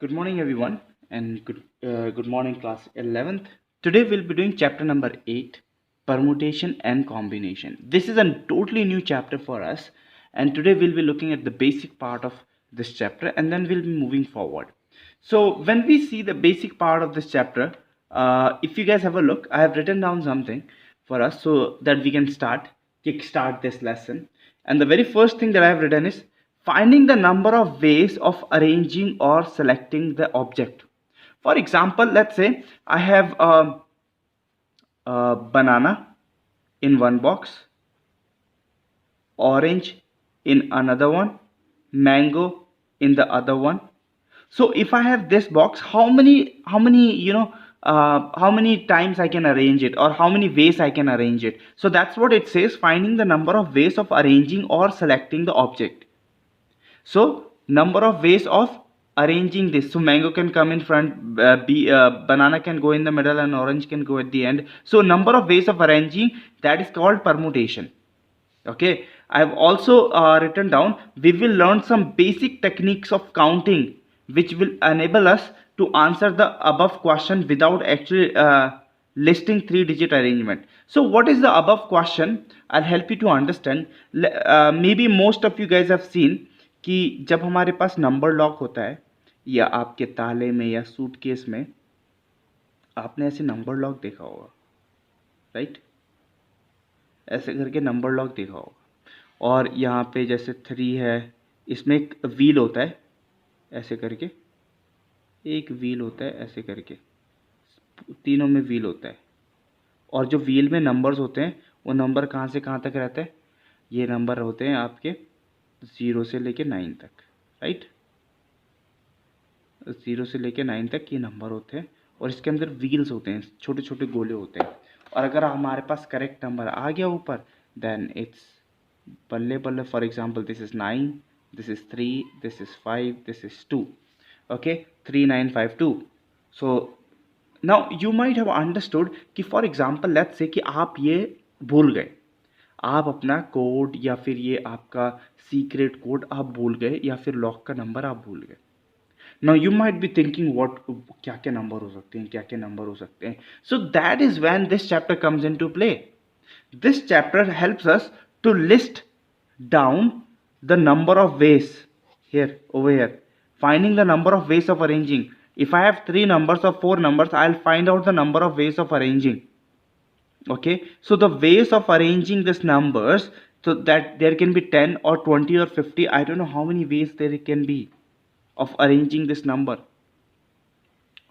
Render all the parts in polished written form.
Good morning, everyone, and good morning, class 11th. Today we'll be doing chapter number 8, permutation and combination. This is a totally new chapter for us, and today we'll be looking at the basic part of this chapter, and then we'll be moving forward. So when we see the basic part of this chapter, if you guys have a look, I have written down something for us so that we can kickstart this lesson. And the very first thing that I have written is finding the number of ways of arranging or selecting the object. For example, let's say I have a banana in one box, orange in another one, mango in the other one. So if I have this box, how many times I can arrange it, or how many ways I can arrange it. So that's what it says, finding the number of ways of arranging or selecting the object. So number of ways of arranging this. So mango can come in front, banana can go in the middle, and orange can go at the end. So number of ways of arranging, that is called permutation. Okay, I have also written down, we will learn some basic techniques of counting which will enable us to answer the above question without actually listing 3-digit arrangement. So what is the above question? I'll help you to understand. Maybe most of you guys have seen कि जब हमारे पास number lock होता है या आपके ताले में या सूटकेस में, आपने ऐसे नंबर लॉक देखा होगा, राइट? ऐसे करके नंबर लॉक देखा होगा, और यहाँ पे जैसे 3 है, इसमें एक व्हील होता है, ऐसे करके एक व्हील होता है, ऐसे करके तीनों में व्हील होता है, और जो व्हील में नंबर्स होते हैं वो नंबर कहाँ से कहाँ तक रहते हैं? ये नंबर होते हैं आपके 0 से लेके 9 तक, राइट? 0 से लेके 9 तक ये नंबर होते हैं, और इसके अंदर व्हील्स होते हैं, छोटे छोटे गोले होते हैं, और अगर हमारे पास करेक्ट नंबर आ गया ऊपर, देन इट्स बल्ले बल्ले. For example, this is 9, this is 3, this is 5, this is 2. Okay, 3 9 5 2. So now you might have understood कि फॉर एग्जाम्पल लेट्स से कि आप ये भूल गए, आप अपना कोड या फिर ये आपका सीक्रेट कोड आप भूल गए, या फिर लॉक का नंबर आप भूल गए. Now you might be thinking what क्या क्या नंबर हो सकते हैं, क्या क्या नंबर हो सकते हैं. So that is when this chapter comes into play. This chapter helps us to list down the number of ways here, over here, finding the number of ways of arranging. If I have 3 numbers or 4 numbers, I'll find out the number of ways of arranging. Okay, so the ways of arranging these numbers, so that there can be 10 or 20 or 50, I don't know how many ways there can be of arranging this number.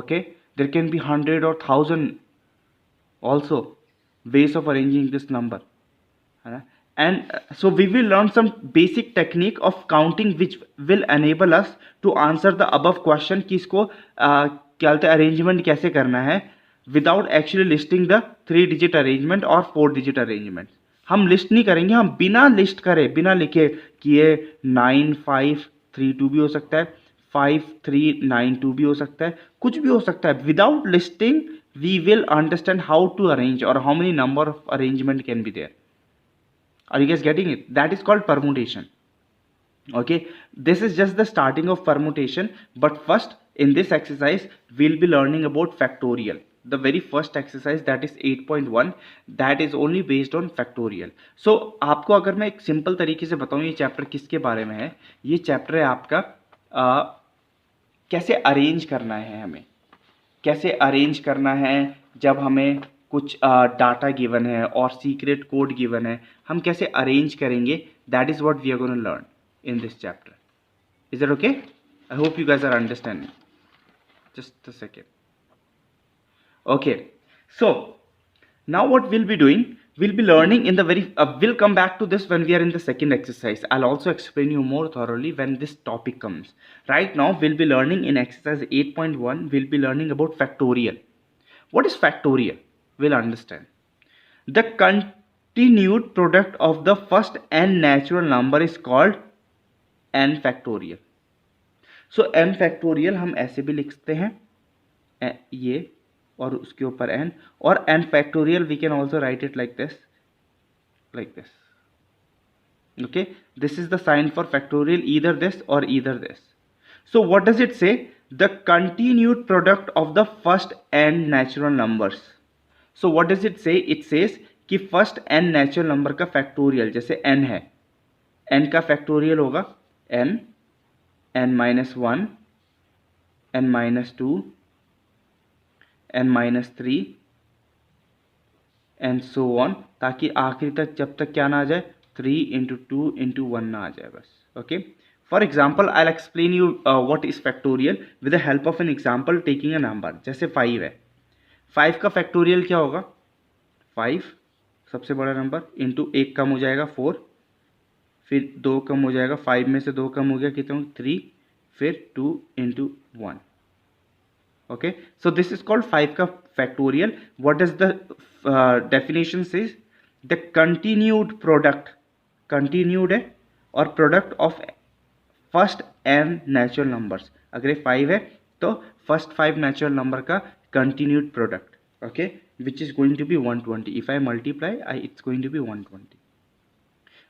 Okay, there can be 100 or 1000 also ways of arranging this number. And so we will learn some basic technique of counting which will enable us to answer the above question कि इसको क्या बोलते हैं arrangement कैसे करना है without actually listing the 3-digit arrangement और 4-digit arrangement. हम लिस्ट नहीं करेंगे, हम बिना लिस्ट करे, बिना लिखे कि ये 9532 भी हो सकता है, 5392 भी हो सकता है, कुछ भी हो सकता है. Without listing we will understand how to arrange और how many number of arrangement can be there. Are you guys getting it? That is called permutation. Okay, this is just the starting of permutation, but first in this exercise we'll be learning about factorial. The very first exercise, that is 8.1, that is only based on factorial. So आपको अगर मैं एक simple तरीके से बताऊं ये chapter किसके बारे में है, ये चैप्टर है आपका कैसे अरेंज करना है, हमें कैसे अरेंज करना है जब हमें कुछ डाटा गिवन है और सीक्रेट कोड गिवन है, हम कैसे अरेंज करेंगे. That is what we are gonna learn in this chapter. Is that okay? I hope you guys are understanding. Just a second. Okay, so now what we'll be doing, we'll be learning in the we'll come back to this when we are in the second exercise. I'll also explain you more thoroughly when this topic comes. Right now we'll be learning in exercise 8.1, we'll be learning about factorial. What is factorial? We'll understand. The continued product of the first n natural number is called n factorial. So n factorial हम ऐसे भी लिख सकते हैं ये और उसके ऊपर n, और n factorial we can also write it like this, like this. Okay, this is the sign for factorial, either this or either this. So what does it say? the continued product of the first n natural numbers. So what does it say? It says कि first n natural number का factorial, जैसे n है, n का factorial होगा n, n minus one, n minus two, n minus three and so on, ताकि आखिरी तक जब तक क्या ना आ जाए, 3 इंटू टू इंटू वन ना आ जाए बस. Okay, for example I will explain you what is factorial with the help of an example taking a number. जैसे 5 है, 5 का फैक्टोरियल क्या होगा? 5 सबसे बड़ा नंबर इंटू एक कम हो जाएगा 4, फिर 2 कम हो जाएगा, 5 में से 2 कम हो गया कितना? 3, फिर 2 into one. Okay, so this is called 5 का factorial. What does the definition says? The continued product, continued है और product of first n natural numbers. अगर ये 5 है तो first 5 natural number का continued product, okay, which is going to be 120. If I multiply, it's going to be 120.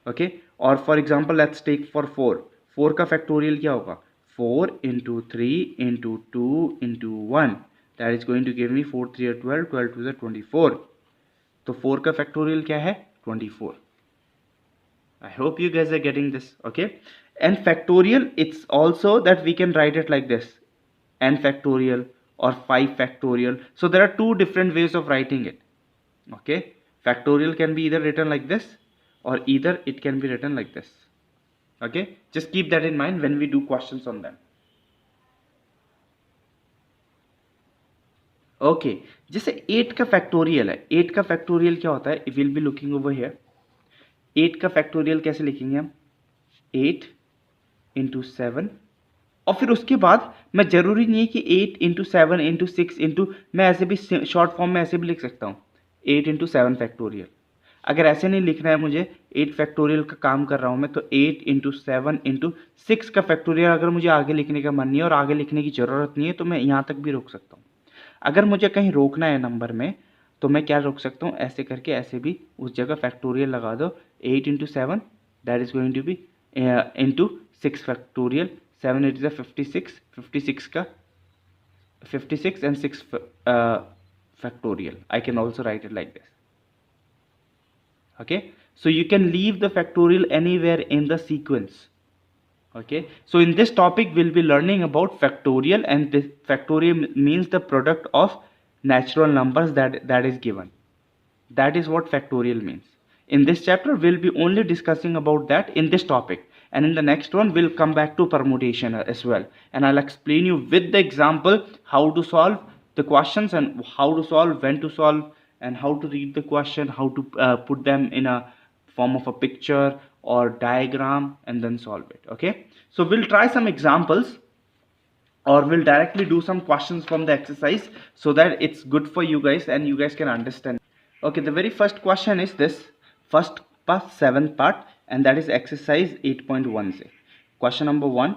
Okay, और for example let's take for 4. 4 का factorial क्या होगा? 4 into 3 into 2 into 1, that is going to give me 4 3 12, 12 2 24. तो 4 का factorial क्या है? 24. I hope you guys are getting this. Okay, and factorial, it's also that we can write it like this, n factorial or 5 factorial. So there are two different ways of writing it. Okay, factorial can be either written like this or either it can be written like this. Okay, just keep that in mind when we do questions on them. Okay, जैसे 8 का factorial है, 8 का factorial क्या होता है? Will be looking over here. 8 का factorial कैसे लिखेंगे हम? 8 इंटू 7, और फिर उसके बाद मैं जरूरी नहीं है कि 8 इंटू 7 इंटू 6 इंटू, मैं ऐसे भी शॉर्ट फॉर्म में ऐसे भी लिख सकता हूँ 8 इंटू 7 फैक्टोरियल. अगर ऐसे नहीं लिखना है मुझे, 8 फैक्टोरियल का काम कर रहा हूँ मैं, तो 8 इंटू 7 इंटू 6 का फैक्टोरियल अगर मुझे आगे लिखने का मन नहीं है और आगे लिखने की ज़रूरत नहीं है तो मैं यहाँ तक भी रोक सकता हूँ. अगर मुझे कहीं रोकना है नंबर में तो मैं क्या रोक सकता हूँ? ऐसे करके ऐसे भी उस जगह फैक्टोरियल लगा दो. 8 into 7 that is going to be into 6 factorial. 7 8 is 56, 56 का 56 and 6 factorial. I can also write it like this. Okay, so you can leave the factorial anywhere in the sequence. Okay, so in this topic we'll be learning about factorial, and this factorial means the product of natural numbers that is given. That is what factorial means. In this chapter we'll be only discussing about that in this topic, and in the next one we'll come back to permutation as well, and I'll explain you with the example how to solve the questions and how to solve, when to solve, and how to read the question, how to put them in a form of a picture or diagram and then solve it. Okay, so we'll try some examples or we'll directly do some questions from the exercise so that it's good for you guys and you guys can understand. Okay, the very first question is this, first part, 7th part, and that is exercise 8.1 से. Question number 1,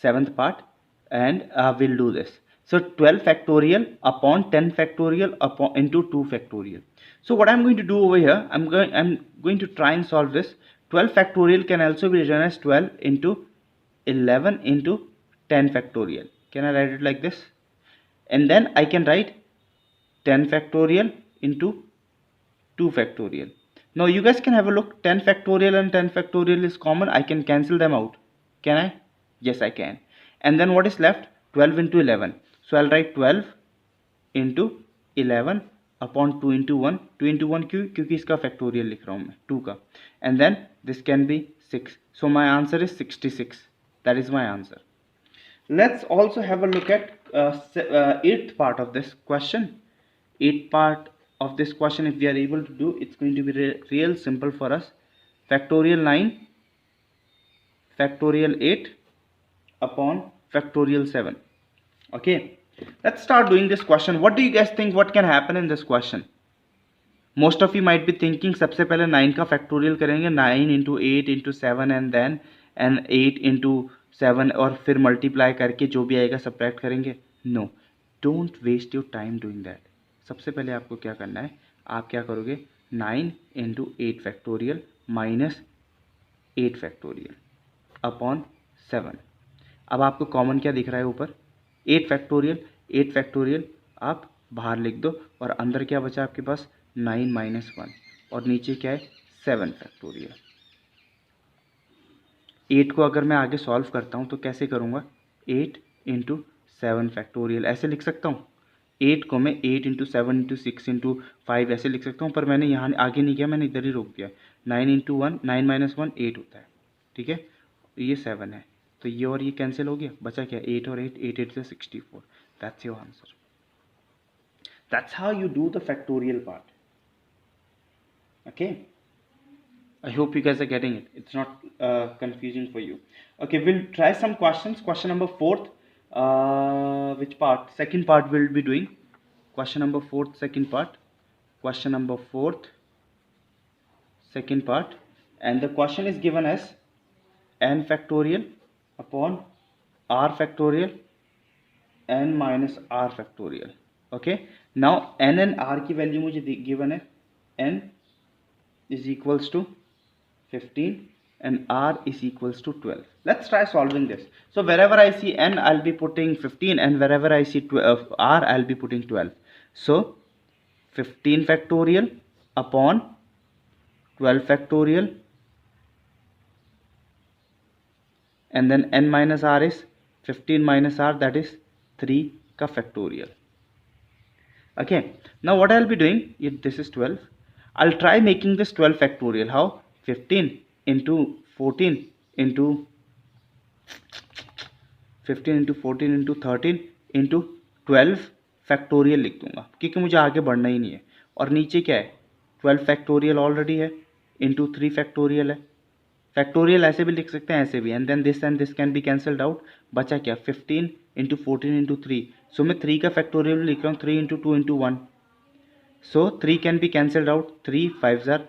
7th part, and we'll do this. So 12 factorial upon 10 factorial upon into 2 factorial. So what I'm going to do over here, I'm going to try and solve this. 12 factorial can also be written as 12 into 11 into 10 factorial. Can I write it like this? And then I can write 10 factorial into 2 factorial. Now you guys can have a look. 10 factorial and 10 factorial is common. I can cancel them out. Can I? Yes, I can. And then what is left? 12 into 11. So I'll write 12 into 11 upon 2 into 1. 2 into 1 क्यों? क्योंकि इसका factorial लिख रहा हूँ मैं 2 का. And then this can be 6. So my answer is 66. That is my answer. Let's also have a look at 8th part of this question. 8th part of this question, if we are able to do, it's going to be real simple for us. Factorial 9, factorial 8 upon factorial 7. Okay, let's start doing this question. What do you guys think what can happen in this question? Most of you might be thinking सबसे पहले 9 का factorial करेंगे, 9 into 8 into 7 and then 8 into 7 और फिर multiply करके जो भी आएगा subtract करेंगे. No, don't waste your time doing that. सबसे पहले आपको क्या करना है, आप क्या करोगे, 9 into 8 factorial minus 8 factorial upon 7. अब आपको कॉमन क्या दिख रहा है ऊपर? 8 फैक्टोरियल, 8 फैक्टोरियल आप बाहर लिख दो और अंदर क्या बचा आपके पास 9 माइनस 1 और नीचे क्या है 7 फैक्टोरियल। 8 को अगर मैं आगे सॉल्व करता हूँ तो कैसे करूँगा, 8 इंटू 7 फैक्टोरियल ऐसे लिख सकता हूँ। 8 को मैं 8 इंटू 7 इंटू 6 इंटू 5 ऐसे लिख सकता हूँ, पर मैंने यहाँ आगे नहीं किया, मैंने इधर ही रोक दिया। 9 इंटू 1, 9 माइनस 1 8 होता है, ठीक है, ये 7 है, तो ये और ये कैंसिल हो गया, बचा क्या 8 और 8, 8 8 से 64। That's your answer. That's how you do the factorial part. Okay, I hope you guys are getting it. It's not confusing for you. Okay, we'll try some questions. Question number fourth. Which part? Second part we'll be doing. Question number fourth, second part. Question number fourth, second part. And the question is given as n factorial upon r factorial n minus r factorial. Okay. Now n and r की value मुझे given है, n is equals to 15 and r is equals to 12. Let's try solving this. So wherever I see n, I'll be putting 15, and wherever I see r, I'll be putting 12. So 15 factorial upon 12 factorial, and then n minus r is 15 minus r, that is 3 ka factorial. Okay, now what I'll be doing, if this is 12, I'll try making this 12 factorial. How? 15 into 14 into 15 into 14 into 13 into 12 factorial लिख दूंगा, क्योंकि मुझे आगे बढ़ना ही नहीं है। और नीचे क्या है, 12 फैक्टोरियल ऑलरेडी है, इंटू 3 फैक्टोरियल है। फैक्टोरियल ऐसे भी लिख सकते हैं, ऐसे भी, and this can be cancelled out. बचा क्या, 15 इंटू 14 इंटू 3। सो मैं 3 का फैक्टोरियल लिख रहा हूँ, 3 into 2 into 1। So 3 can be cancelled out, 3 5 jar,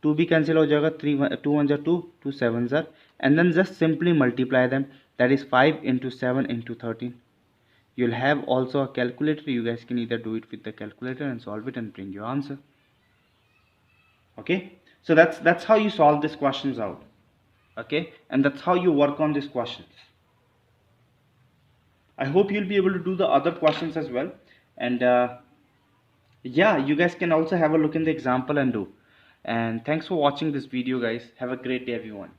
2 भी कैंसिल हो जाएगा, 3 2 1 jar 2, 2 7 jar, and then just simply multiply them, that is 5 into 7 into 13. You'll have also a calculator, you guys can either do it with the calculator and solve it and bring your answer. Okay, so that's how you solve these questions out. Okay, and that's how you work on these questions. I hope you'll be able to do the other questions as well, and yeah, you guys can also have a look in the example and do. And thanks for watching this video, guys. Have a great day, everyone.